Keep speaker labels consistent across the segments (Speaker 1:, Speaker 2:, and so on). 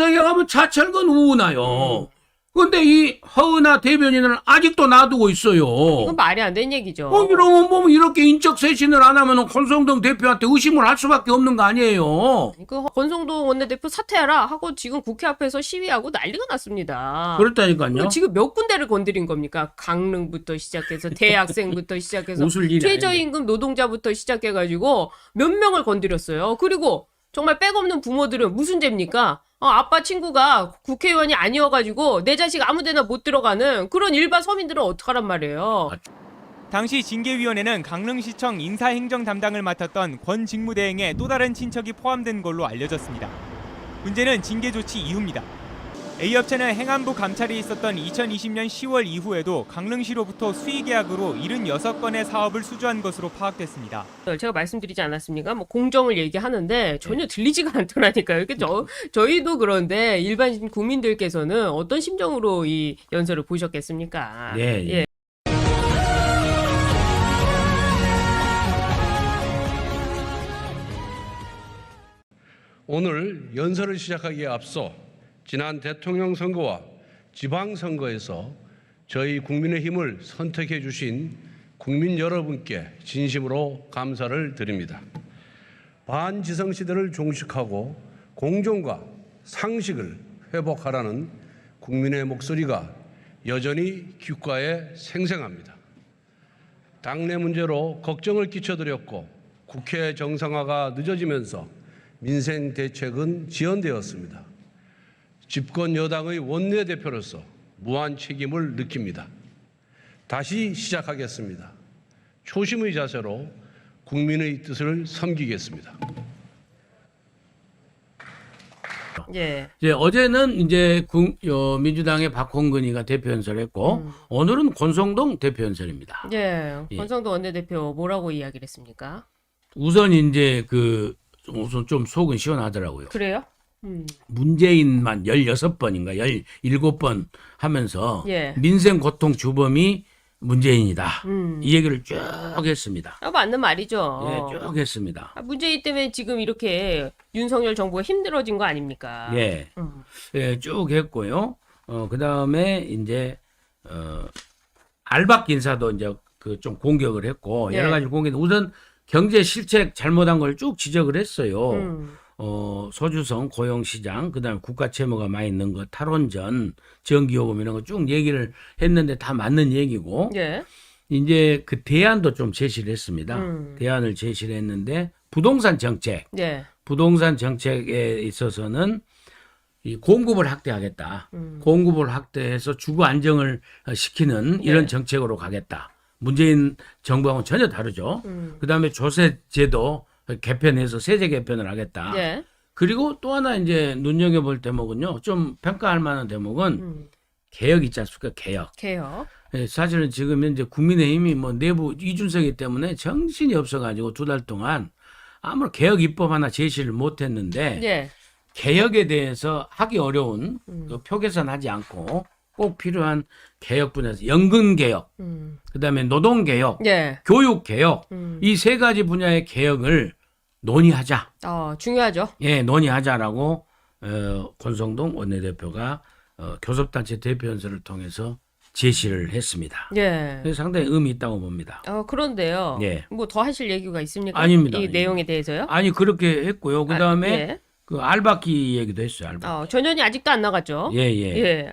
Speaker 1: 민주당에 가면 차철근 우은하요. 근데 이 허은하 대변인은 아직도 놔두고 있어요.
Speaker 2: 이건 말이 안 되는 얘기죠.
Speaker 1: 이러면 뭐 이렇게 인적 쇄신을 안 하면 권성동 대표한테 의심을 할 수밖에 없는 거 아니에요.
Speaker 2: 그 권성동 원내대표 사퇴하라 하고 지금 국회 앞에서 시위하고 난리가 났습니다.
Speaker 1: 그렇다니까요.
Speaker 2: 지금 몇 군데를 건드린 겁니까? 강릉부터 시작해서 대학생부터 시작해서
Speaker 1: 웃을 일이
Speaker 2: 최저임금 노동자부터 시작해가지고 몇 명을 건드렸어요. 그리고 정말 백없는 부모들은 무슨 죄입니까? 아빠 친구가 국회의원이 아니어가지고 내 자식 아무데나 못 들어가는 그런 일반 서민들은 어떡하란 말이에요.
Speaker 3: 당시 징계위원회는 강릉시청 인사행정 담당을 맡았던 권 직무대행의 또 다른 친척이 포함된 걸로 알려졌습니다. 문제는 징계 조치 이후입니다. A업체는 행안부 감찰이 있었던 2020년 10월 이후에도 강릉시로부터 수의계약으로 76건의 사업을 수주한 것으로 파악됐습니다.
Speaker 2: 제가 말씀드리지 않았습니까? 뭐 공정을 얘기하는데 전혀 들리지가 않더라니까요. 저희도 그런데 일반 국민들께서는 어떤 심정으로 이 연설을 보셨겠습니까?
Speaker 1: 네.
Speaker 2: 예.
Speaker 4: 오늘 연설을 시작하기에 앞서 지난 대통령 선거와 지방선거에서 저희 국민의힘을 선택해 주신 국민 여러분께 진심으로 감사를 드립니다. 반지성시대를 종식하고 공정과 상식을 회복하라는 국민의 목소리가 여전히 귓가에 생생합니다. 당내 문제로 걱정을 끼쳐드렸고 국회 정상화가 늦어지면서 민생 대책은 지연되었습니다. 집권 여당의 원내대표로서 무한 책임을 느낍니다. 다시 시작하겠습니다. 초심의 자세로 국민의 뜻을 섬기겠습니다.
Speaker 2: 예.
Speaker 1: 이제 어제는 이제 민주당의 박홍근이가 대표 연설했고 오늘은 권성동 대표 연설입니다.
Speaker 2: 예. 권성동 원내대표 뭐라고 이야기를 했습니까?
Speaker 1: 우선 이제 우선 좀 속은 시원하더라고요.
Speaker 2: 그래요?
Speaker 1: 문재인만 16번인가 17번 하면서
Speaker 2: 예.
Speaker 1: 민생 고통 주범이 문재인이다. 이 얘기를 쭉 했습니다.
Speaker 2: 맞는 말이죠.
Speaker 1: 예, 쭉 했습니다.
Speaker 2: 문재인 때문에 지금 이렇게 윤석열 정부가 힘들어진 거 아닙니까?
Speaker 1: 예. 예, 쭉 했고요. 그다음에 이제 알박 인사도 이제 좀 공격을 했고
Speaker 2: 예.
Speaker 1: 여러 가지 공격. 우선 경제 실책 잘못한 걸 쭉 지적을 했어요. 소주성 고용시장, 그다음에 국가 채무가 많이 있는 거, 탈원전, 전기요금 이런 거 쭉 얘기를 했는데 다 맞는 얘기고,
Speaker 2: 예.
Speaker 1: 이제 그 대안도 좀 제시를 했습니다. 대안을 제시를 했는데 부동산 정책,
Speaker 2: 예.
Speaker 1: 부동산 정책에 있어서는 이 공급을 확대하겠다. 공급을 확대해서 주거 안정을 시키는 이런
Speaker 2: 예.
Speaker 1: 정책으로 가겠다. 문재인 정부하고는 전혀 다르죠. 그다음에 조세제도 개편해서 세제 개편을 하겠다.
Speaker 2: 예.
Speaker 1: 그리고 또 하나 이제 눈여겨볼 대목은요. 좀 평가할 만한 대목은 개혁 있지 않습니까? 개혁.
Speaker 2: 개혁.
Speaker 1: 예, 사실은 지금 현재 국민의힘이 뭐 내부 이준석이기 때문에 정신이 없어가지고 2달 동안 아무런 개혁 입법 하나 제시를 못했는데
Speaker 2: 예.
Speaker 1: 개혁에 대해서 하기 어려운 그 표계산하지 않고 꼭 필요한 개혁 분야에서 연금 개혁, 그다음에 노동 개혁,
Speaker 2: 예.
Speaker 1: 교육 개혁 이 세 가지 분야의 개혁을 논의하자.
Speaker 2: 중요하죠.
Speaker 1: 예, 논의하자라고 권성동 원내대표가 교섭단체 대표 연설을 통해서 제시를 했습니다.
Speaker 2: 예.
Speaker 1: 그래서 상당히 의미 있다고 봅니다.
Speaker 2: 그런데요.
Speaker 1: 예.
Speaker 2: 뭐 더 하실 얘기가 있습니까?
Speaker 1: 아닙니다.
Speaker 2: 이 내용에 대해서요?
Speaker 1: 아니 그렇게 했고요. 그다음에
Speaker 2: 예.
Speaker 1: 그 알박기 얘기도 했어요. 알박기.
Speaker 2: 전현이 아직도 안 나갔죠?
Speaker 1: 예.
Speaker 2: 예.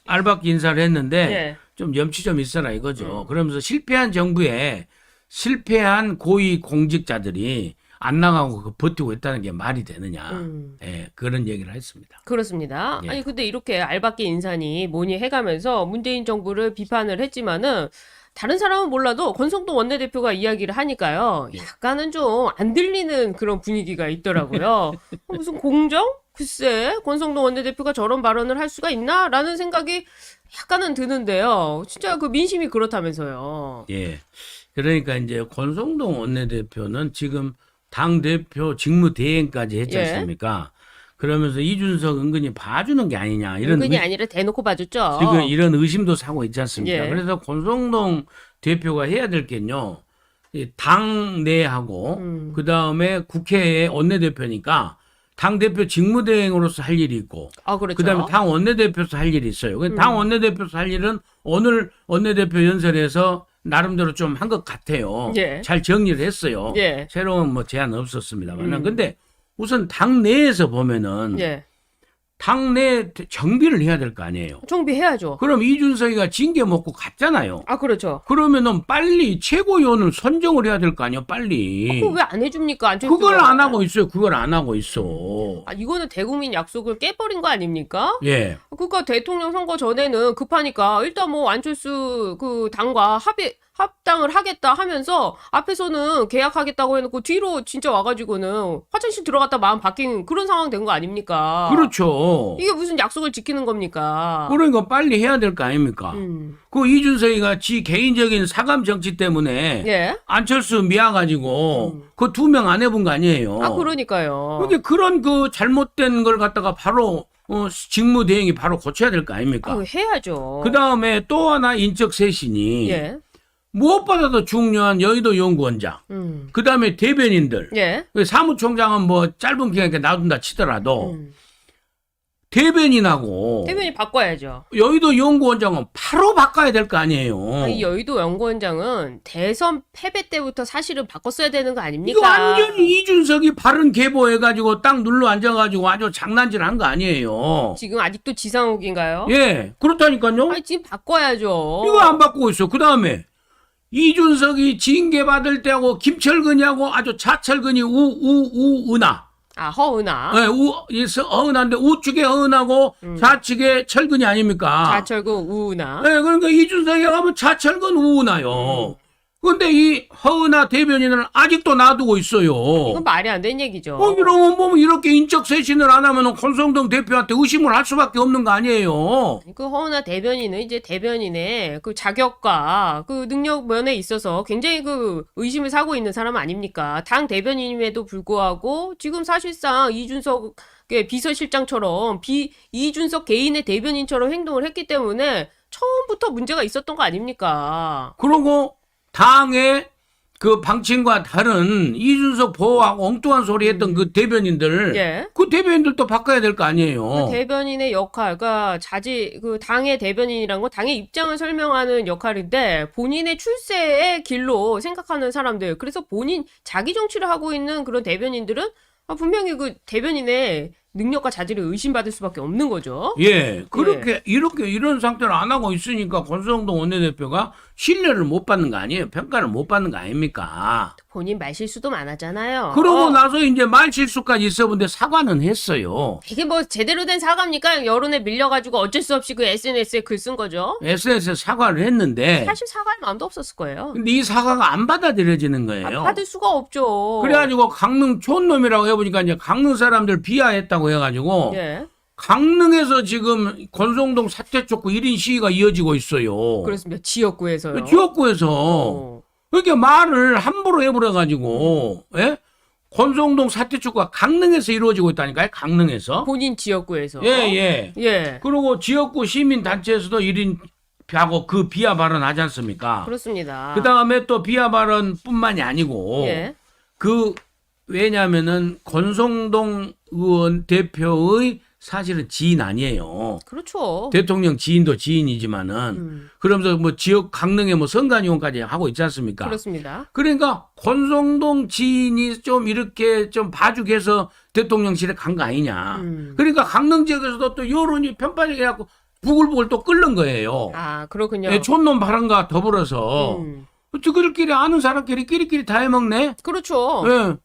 Speaker 1: 알박기 인사를 했는데
Speaker 2: 예.
Speaker 1: 좀 염치 좀 있어라 이거죠. 그러면서 실패한 정부에 실패한 고위 공직자들이 안 나가고 버티고 있다는 게 말이 되느냐. 예, 그런 얘기를 했습니다.
Speaker 2: 그렇습니다.
Speaker 1: 예.
Speaker 2: 아니 근데 이렇게 알박기 인사니 뭐니 해가면서 문재인 정부를 비판을 했지만은 다른 사람은 몰라도 권성동 원내대표가 이야기를 하니까요. 약간은 좀 안 들리는 그런 분위기가 있더라고요. 무슨 공정? 글쎄 권성동 원내대표가 저런 발언을 할 수가 있나? 라는 생각이 약간은 드는데요. 진짜 그 민심이 그렇다면서요.
Speaker 1: 예. 그러니까 이제 권성동 원내대표는 지금 당대표 직무대행까지 했지
Speaker 2: 예.
Speaker 1: 않습니까? 그러면서 이준석 은근히 봐주는 게 아니냐. 이런
Speaker 2: 은근히 아니라 대놓고 봐줬죠.
Speaker 1: 지금 이런 의심도 사고 있지 않습니까?
Speaker 2: 예.
Speaker 1: 그래서 권성동 대표가 해야 될 게요. 당내하고 그다음에 국회의 원내대표니까 당 대표 직무대행으로서 할 일이 있고,
Speaker 2: 아, 그렇죠.
Speaker 1: 그다음에 당 원내대표로서 할 일이 있어요. 당 원내대표로서 할 일은 오늘 원내대표 연설에서 나름대로 좀 한 것 같아요.
Speaker 2: 예.
Speaker 1: 잘 정리를 했어요.
Speaker 2: 예.
Speaker 1: 새로운 뭐 제안 없었습니다만. 근데 우선 당 내에서 보면은
Speaker 2: 예.
Speaker 1: 당내 정비를 해야 될 거 아니에요.
Speaker 2: 정비해야죠.
Speaker 1: 그럼 이준석이가 징계 먹고 갔잖아요.
Speaker 2: 아, 그렇죠.
Speaker 1: 그러면은 빨리 최고위원을 선정을 해야 될 거 아니에요, 빨리.
Speaker 2: 그거 왜 안 해줍니까?
Speaker 1: 그걸 안 하고 있어요. 그걸 안 하고 있어.
Speaker 2: 아, 이거는 대국민 약속을 깨버린 거 아닙니까?
Speaker 1: 예.
Speaker 2: 그러니까 대통령 선거 전에는 급하니까 일단 뭐 안철수 그 당과 합당을 하겠다 하면서 앞에서는 계약하겠다고 해놓고 뒤로 진짜 와가지고는 화장실 들어갔다 마음 바뀐 그런 상황 된 거 아닙니까?
Speaker 1: 그렇죠.
Speaker 2: 이게 무슨 약속을 지키는 겁니까?
Speaker 1: 그러니까 빨리 해야 될 거 아닙니까? 그 이준석이가 지 개인적인 사감 정치 때문에
Speaker 2: 예.
Speaker 1: 안철수 미워가지고 그 2명 안 해본 거 아니에요.
Speaker 2: 아, 그러니까요.
Speaker 1: 그게 그런 그 잘못된 걸 갖다가 바로 직무대행이 바로 고쳐야 될 거 아닙니까?
Speaker 2: 아, 해야죠.
Speaker 1: 그 다음에 또 하나 인적 쇄신이
Speaker 2: 예.
Speaker 1: 무엇보다도 중요한 여의도 연구원장, 그 다음에 대변인들,
Speaker 2: 예.
Speaker 1: 사무총장은 뭐 짧은 기간에 놔둔다 치더라도 대변인하고
Speaker 2: 대변인 바꿔야죠.
Speaker 1: 여의도 연구원장은 바로 바꿔야 될 거 아니에요.
Speaker 2: 아, 이 여의도 연구원장은 대선 패배 때부터 사실은 바꿨어야 되는 거 아닙니까?
Speaker 1: 이거 완전히 이준석이 발은 개보해가지고 딱 눌러 앉아가지고 아주 장난질한 거 아니에요.
Speaker 2: 지금 아직도 지상욱인가요?
Speaker 1: 예, 그렇다니까요.
Speaker 2: 아니, 지금 바꿔야죠.
Speaker 1: 이거 안 바꾸고 있어. 그 다음에 이준석이 징계 받을 때하고 김철근이하고 아주 자철근이 우은하.
Speaker 2: 아, 허은아.
Speaker 1: 네, 어은한데 우측에 어은하고 좌측에 철근이 아닙니까?
Speaker 2: 자철구 우은아.
Speaker 1: 네, 그러니까 이준석이 가면 자철근 우은하요. 근데 이 허은하 대변인은 아직도 놔두고 있어요.
Speaker 2: 이건 말이 안 되는 얘기죠.
Speaker 1: 이러면 보면 이렇게 인적 쇄신을 안 하면 권성동 대표한테 의심을 할 수밖에 없는 거 아니에요.
Speaker 2: 그 허은아 대변인은 이제 대변인의 그 자격과 그 능력 면에 있어서 굉장히 그 의심을 사고 있는 사람 아닙니까? 당 대변인임에도 불구하고 지금 사실상 이준석의 비서실장처럼 이준석 개인의 대변인처럼 행동을 했기 때문에 처음부터 문제가 있었던 거 아닙니까?
Speaker 1: 그러고 당의 그 방침과 다른 이준석 보호하고 엉뚱한 소리 했던 그 대변인들,
Speaker 2: 예.
Speaker 1: 그 대변인들도 바꿔야 될 거 아니에요.
Speaker 2: 그 대변인의 역할, 그러니까 그 당의 대변인이란 건 당의 입장을 설명하는 역할인데 본인의 출세의 길로 생각하는 사람들, 그래서 자기 정치를 하고 있는 그런 대변인들은 분명히 그 대변인의 능력과 자질을 의심받을 수밖에 없는 거죠.
Speaker 1: 예, 그렇게 이런 상태를 안 하고 있으니까 권성동 원내대표가 신뢰를 못 받는 거 아니에요? 평가를 못 받는 거 아닙니까?
Speaker 2: 본인 말실수도 많았잖아요.
Speaker 1: 그러고 나서 이제 말실수까지 있어본데 사과는 했어요.
Speaker 2: 이게 뭐 제대로 된 사과입니까? 여론에 밀려가지고 어쩔 수 없이 그 SNS에 글 쓴 거죠.
Speaker 1: SNS에 사과를 했는데,
Speaker 2: 사실 사과할 마음도 없었을 거예요.
Speaker 1: 근데 이 사과가 안 받아들여지는 거예요.
Speaker 2: 받을 수가 없죠.
Speaker 1: 그래가지고 강릉 촌놈이라고 해보니까 이제 강릉 사람들 비하했다고 해가지고
Speaker 2: 예.
Speaker 1: 강릉에서 지금 권성동 사퇴 촉구 1인 시위가 이어지고 있어요.
Speaker 2: 그렇습니다. 지역구에서요.
Speaker 1: 지역구에서 그렇게 말을 함부로 해버려가지고 예? 권성동 사퇴 촉구가 강릉에서 이루어지고 있다니까요. 강릉에서.
Speaker 2: 본인 지역구에서.
Speaker 1: 예.
Speaker 2: 예.
Speaker 1: 그리고 지역구 시민단체에서도 1인 하고 그 비하 발언 하지 않습니까?
Speaker 2: 그렇습니다.
Speaker 1: 그 다음에 또 비하 발언뿐만이 아니고
Speaker 2: 예.
Speaker 1: 왜냐하면은 권성동 의원 대표의 사실은 지인 아니에요.
Speaker 2: 그렇죠.
Speaker 1: 대통령 지인도 지인이지만은 그러면서 뭐 지역 강릉에 뭐 선관위원까지 하고 있지 않습니까?
Speaker 2: 그렇습니다.
Speaker 1: 그러니까 권성동 지인이 좀 이렇게 좀 봐주게해서 대통령실에 간 거 아니냐. 그러니까 강릉 지역에서도 또 여론이 편파적이 해갖고 부글부글 또 끓는 거예요.
Speaker 2: 아, 그렇군요.
Speaker 1: 예, 촌놈 발언과 더불어서 그들끼리 아는 사람끼리 끼리끼리 다 해먹네.
Speaker 2: 그렇죠.
Speaker 1: 예.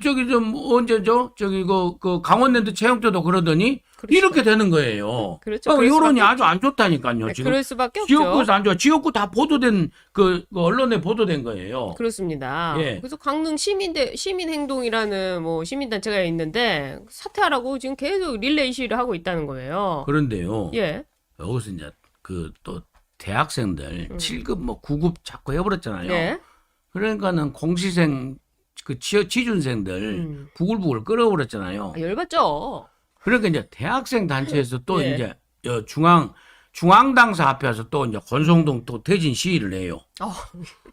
Speaker 1: 저기 좀 언제죠? 저기 그 강원랜드 채용 때도 그러더니
Speaker 2: 그렇죠.
Speaker 1: 이렇게 되는 거예요.
Speaker 2: 그렇죠.
Speaker 1: 그러니까
Speaker 2: 그럴
Speaker 1: 여론이
Speaker 2: 수밖에
Speaker 1: 아주 안 좋다니까요. 지금
Speaker 2: 그럴 수밖에 없죠.
Speaker 1: 지역구에서 안 좋아. 지역구 다 보도된 그 언론에 보도된 거예요.
Speaker 2: 그렇습니다.
Speaker 1: 예.
Speaker 2: 그래서 강릉 시민행동이라는 뭐 시민단체가 있는데 사퇴하라고 지금 계속 릴레이 시위를 하고 있다는 거예요.
Speaker 1: 그런데요.
Speaker 2: 예.
Speaker 1: 여기서 이제 그 또 대학생들 7급 뭐 9급 자꾸 해버렸잖아요.
Speaker 2: 예.
Speaker 1: 그러니까는 공시생 그 취준생들 부글부글 끓어버렸잖아요.
Speaker 2: 아, 열받죠.
Speaker 1: 그러니까 이제 대학생 단체에서 또
Speaker 2: 예.
Speaker 1: 이제 중앙 중앙당사 앞에서 또 이제 권성동 또 대진 시위를 해요.
Speaker 2: 어,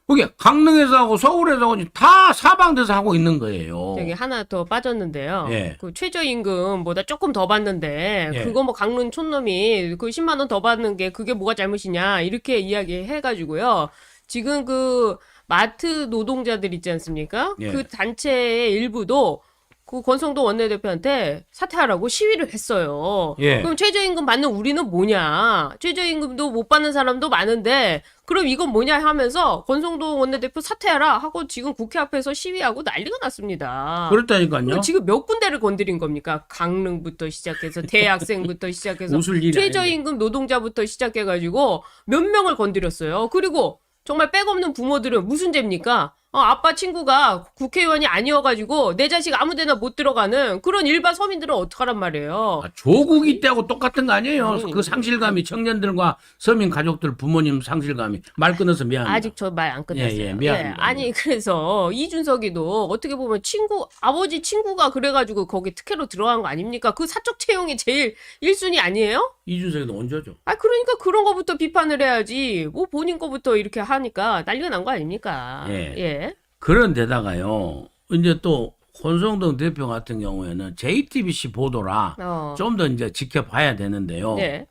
Speaker 1: 그게 강릉에서 하고 서울에서 하고 다 사방돼서 하고 있는 거예요.
Speaker 2: 저기 하나 더 빠졌는데요.
Speaker 1: 예.
Speaker 2: 그 최저임금보다 조금 더 받는데
Speaker 1: 예.
Speaker 2: 그거 뭐 강릉 촌놈이 그 10만 원 더 받는 게 그게 뭐가 잘못이냐 이렇게 이야기해가지고요. 지금 그 마트 노동자들 있지 않습니까?
Speaker 1: 예.
Speaker 2: 그 단체의 일부도 그 권성동 원내대표한테 사퇴하라고 시위를 했어요.
Speaker 1: 예.
Speaker 2: 그럼 최저임금 받는 우리는 뭐냐? 최저임금도 못 받는 사람도 많은데 그럼 이건 뭐냐 하면서 권성동 원내대표 사퇴하라 하고 지금 국회 앞에서 시위하고 난리가 났습니다.
Speaker 1: 그렇다니까요.
Speaker 2: 그럼 지금 몇 군데를 건드린 겁니까? 강릉부터 시작해서 대학생부터 시작해서
Speaker 1: 웃을 일이
Speaker 2: 최저임금 노동자부터 시작해가지고 몇 명을 건드렸어요. 그리고 정말 백없는 부모들은 무슨 죄입니까? 아빠 친구가 국회의원이 아니어가지고 내 자식 아무데나 못 들어가는 그런 일반 서민들은 어떡하란 말이에요.
Speaker 1: 조국이 때하고 똑같은 거 아니에요.
Speaker 2: 아니,
Speaker 1: 그 상실감이 청년들과 서민 가족들 부모님 상실감이 말 끊어서 미안합니다.
Speaker 2: 아직 저 말 안 끝났어요.
Speaker 1: 예, 미안합니다.
Speaker 2: 아니 그래서 이준석이도 어떻게 보면 아버지 친구가 그래가지고 거기 특혜로 들어간 거 아닙니까? 그 사적 채용이 제일 1순위 아니에요?
Speaker 1: 이준석이도 언제죠?
Speaker 2: 그러니까 그런 거부터 비판을 해야지. 뭐 본인 거부터 이렇게 하니까 난리가 난 거 아닙니까?
Speaker 1: 예. 그런데다가요. 이제 또 권성동 대표 같은 경우에는 JTBC 보도라 좀 더 이제 지켜봐야 되는데요.
Speaker 2: 네.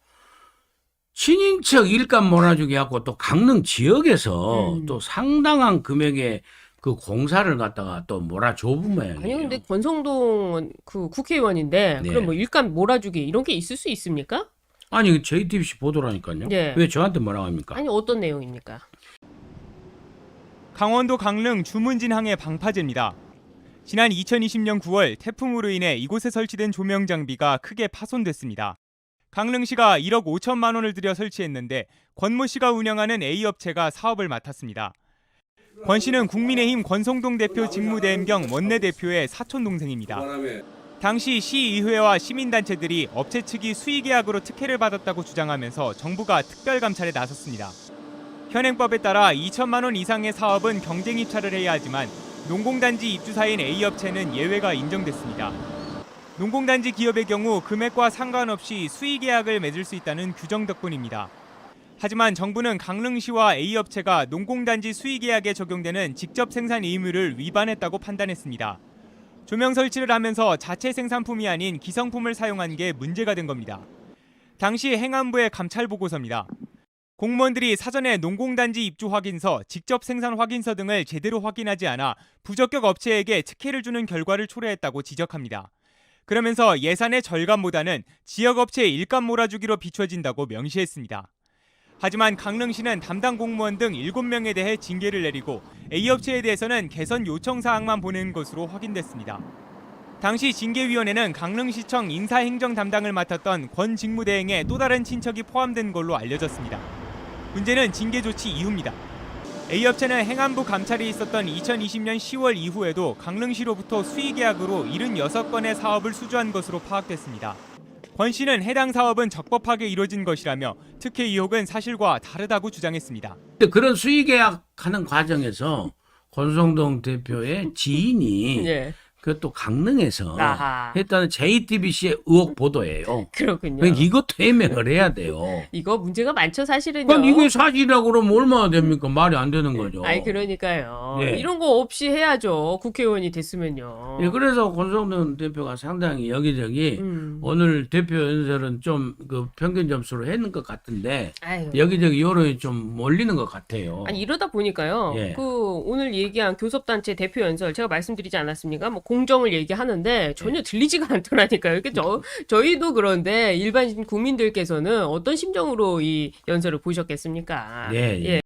Speaker 1: 친인척 일감 몰아주기 하고 또 강릉 지역에서 또 상당한 금액의 그 공사를 갖다가 또 몰아줘 본 모양이에요.
Speaker 2: 아니 근데 권성동 그 국회의원인데
Speaker 1: 네.
Speaker 2: 그럼 뭐 일감 몰아주기 이런 게 있을 수 있습니까?
Speaker 1: 아니 JTBC 보도라니까요.
Speaker 2: 네.
Speaker 1: 왜 저한테 뭐라고 합니까?
Speaker 2: 아니 어떤 내용입니까?
Speaker 3: 강원도 강릉 주문진항의 방파제입니다. 지난 2020년 9월 태풍으로 인해 이곳에 설치된 조명 장비가 크게 파손됐습니다. 강릉시가 1억 5천만 원을 들여 설치했는데 권모 씨가 운영하는 A업체가 사업을 맡았습니다. 권 씨는 국민의힘 권성동 대표 직무대행 겸 원내대표의 사촌동생입니다. 당시 시의회와 시민단체들이 업체 측이 수의계약으로 특혜를 받았다고 주장하면서 정부가 특별감찰에 나섰습니다. 현행법에 따라 2천만 원 이상의 사업은 경쟁 입찰을 해야 하지만 농공단지 입주사인 A업체는 예외가 인정됐습니다. 농공단지 기업의 경우 금액과 상관없이 수의계약을 맺을 수 있다는 규정 덕분입니다. 하지만 정부는 강릉시와 A업체가 농공단지 수의계약에 적용되는 직접 생산 의무를 위반했다고 판단했습니다. 조명 설치를 하면서 자체 생산품이 아닌 기성품을 사용한 게 문제가 된 겁니다. 당시 행안부의 감찰 보고서입니다. 공무원들이 사전에 농공단지 입주 확인서, 직접 생산 확인서 등을 제대로 확인하지 않아 부적격 업체에게 특혜를 주는 결과를 초래했다고 지적합니다. 그러면서 예산의 절감보다는 지역업체의 일감 몰아주기로 비춰진다고 명시했습니다. 하지만 강릉시는 담당 공무원 등 7명에 대해 징계를 내리고 A업체에 대해서는 개선 요청 사항만 보낸 것으로 확인됐습니다. 당시 징계위원회는 강릉시청 인사행정 담당을 맡았던 권 직무대행의 또 다른 친척이 포함된 걸로 알려졌습니다. 문제는 징계 조치 이후입니다. A업체는 행안부 감찰이 있었던 2020년 10월 이후에도 강릉시로부터 수의계약으로 76건의 사업을 수주한 것으로 파악됐습니다. 권 씨는 해당 사업은 적법하게 이루어진 것이라며 특혜 의혹은 사실과 다르다고 주장했습니다.
Speaker 1: 근데 그런 수의계약하는 과정에서 권성동 대표의 지인이
Speaker 2: 예.
Speaker 1: 그것도 강릉에서
Speaker 2: 아하.
Speaker 1: 했다는 JTBC의 의혹 보도예요.
Speaker 2: 그렇군요.
Speaker 1: 그러니까 이것도 해명을 해야 돼요.
Speaker 2: 이거 문제가 많죠 사실은요.
Speaker 1: 그럼 이게 사실이라고 그러면 얼마나 됩니까? 말이 안 되는 거죠.
Speaker 2: 아니 그러니까요.
Speaker 1: 예.
Speaker 2: 이런 거 없이 해야죠. 국회의원이 됐으면요.
Speaker 1: 예, 그래서 권성동 대표가 상당히 여기저기 오늘 대표 연설은 좀 그 평균 점수로 했는 것 같은데
Speaker 2: 아유.
Speaker 1: 여기저기 여론이 좀 몰리는 것 같아요.
Speaker 2: 아니 이러다 보니까요.
Speaker 1: 예.
Speaker 2: 그 오늘 얘기한 교섭단체 대표 연설 제가 말씀드리지 않았습니까? 뭐 공정을 얘기하는데 전혀 들리지가 않더라니까요. 이게 저희도 그런데 일반 국민들께서는 어떤 심정으로 이 연설을 보셨겠습니까?
Speaker 1: 예.
Speaker 2: 예.